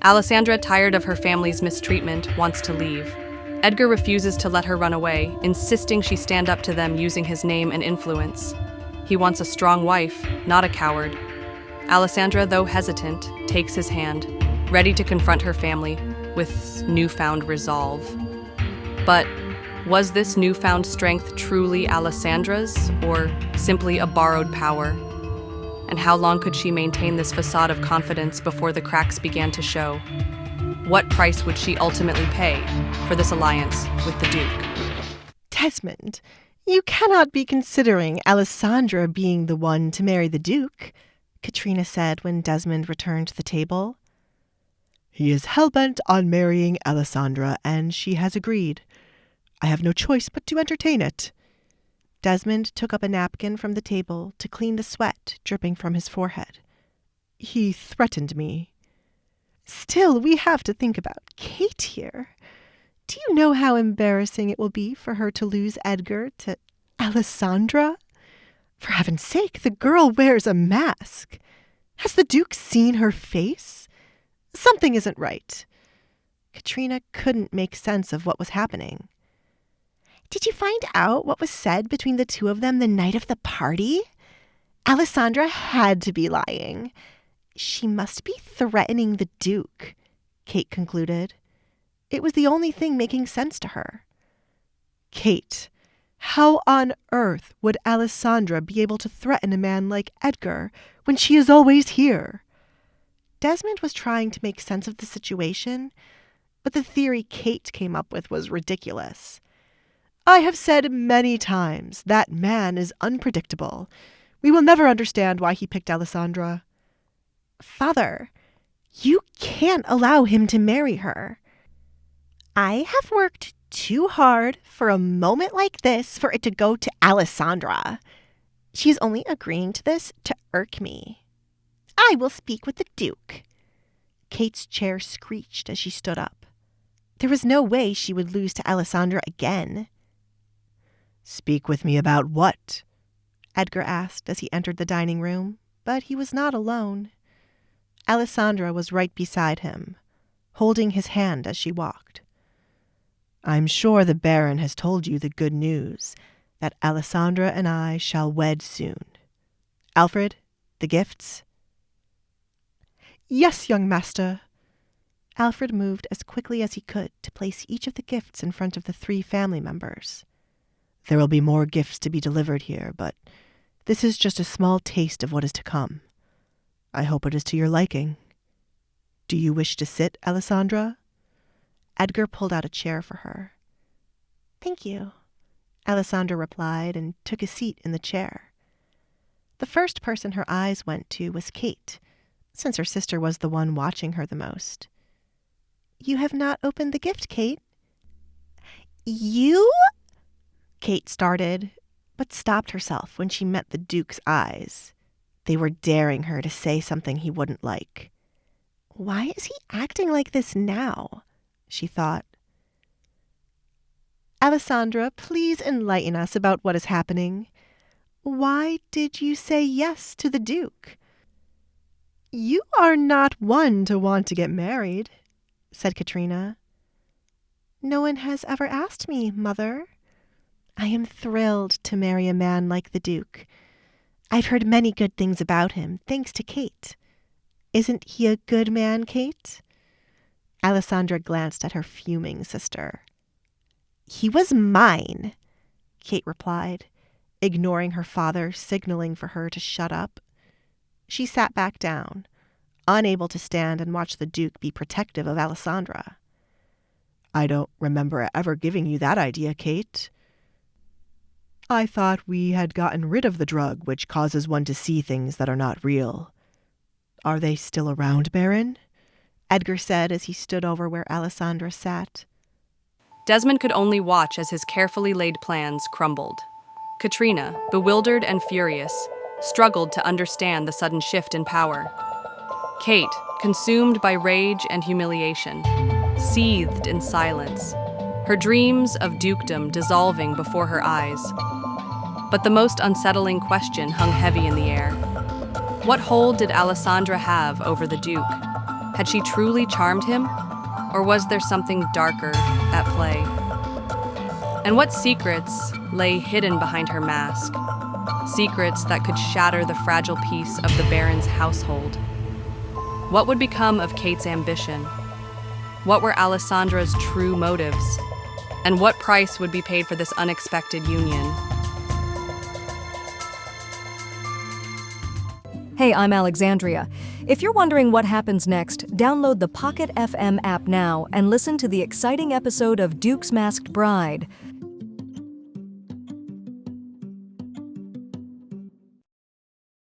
Alessandra, tired of her family's mistreatment, wants to leave. Edgar refuses to let her run away, insisting she stand up to them using his name and influence. He wants a strong wife, not a coward. Alessandra, though hesitant, takes his hand, ready to confront her family with newfound resolve. But was this newfound strength truly Alessandra's, or simply a borrowed power? And how long could she maintain this facade of confidence before the cracks began to show? What price would she ultimately pay for this alliance with the Duke? Desmond, you cannot be considering Alessandra being the one to marry the Duke, Katrina said when Desmond returned to the table. He is hell-bent on marrying Alessandra, and she has agreed. I have no choice but to entertain it. Desmond took up a napkin from the table to clean the sweat dripping from his forehead. He threatened me. Still, we have to think about Kate here. Do you know how embarrassing it will be for her to lose Edgar to Alessandra? For heaven's sake, the girl wears a mask. Has the Duke seen her face? Something isn't right. Katrina couldn't make sense of what was happening. Did you find out what was said between the two of them the night of the party? Alessandra had to be lying. She must be threatening the Duke, Kate concluded. It was the only thing making sense to her. Kate, how on earth would Alessandra be able to threaten a man like Edgar when she is always here? Desmond was trying to make sense of the situation, but the theory Kate came up with was ridiculous. I have said many times that man is unpredictable. We will never understand why he picked Alessandra. Father, you can't allow him to marry her. I have worked too hard for a moment like this for it to go to Alessandra. She's only agreeing to this to irk me. I will speak with the Duke. Kate's chair screeched as she stood up. There was no way she would lose to Alessandra again. Speak with me about what? Edgar asked as he entered the dining room, but he was not alone. Alessandra was right beside him, holding his hand as she walked. I'm sure the Baron has told you the good news, that Alessandra and I shall wed soon. Alfred, the gifts? Yes, young master. Alfred moved as quickly as he could to place each of the gifts in front of the 3 family members. There will be more gifts to be delivered here, but this is just a small taste of what is to come. I hope it is to your liking. Do you wish to sit, Alessandra? Edgar pulled out a chair for her. Thank you, Alessandra replied and took a seat in the chair. The first person her eyes went to was Kate, since her sister was the one watching her the most. You have not opened the gift, Kate. You? Kate started, but stopped herself when she met the Duke's eyes. They were daring her to say something he wouldn't like. Why is he acting like this now? She thought. Alessandra, please enlighten us about what is happening. Why did you say yes to the Duke? You are not one to want to get married, said Katrina. No one has ever asked me, Mother. I am thrilled to marry a man like the Duke. I've heard many good things about him, thanks to Kate. Isn't he a good man, Kate? Alessandra glanced at her fuming sister. He was mine, Kate replied, ignoring her father, signaling for her to shut up. She sat back down, unable to stand and watch the Duke be protective of Alessandra. I don't remember ever giving you that idea, Kate. I thought we had gotten rid of the drug which causes one to see things that are not real. Are they still around, Baron? Edgar said as he stood over where Alessandra sat. Desmond could only watch as his carefully laid plans crumbled. Katrina, bewildered and furious, struggled to understand the sudden shift in power. Kate, consumed by rage and humiliation, seethed in silence, her dreams of dukedom dissolving before her eyes. But the most unsettling question hung heavy in the air. What hold did Alessandra have over the Duke? Had she truly charmed him? Or was there something darker at play? And what secrets lay hidden behind her mask? Secrets that could shatter the fragile peace of the Baron's household. What would become of Kate's ambition? What were Alessandra's true motives? And what price would be paid for this unexpected union? Hey, I'm Alexandria. If you're wondering what happens next, download the Pocket FM app now and listen to the exciting episode of Duke's Masked Bride.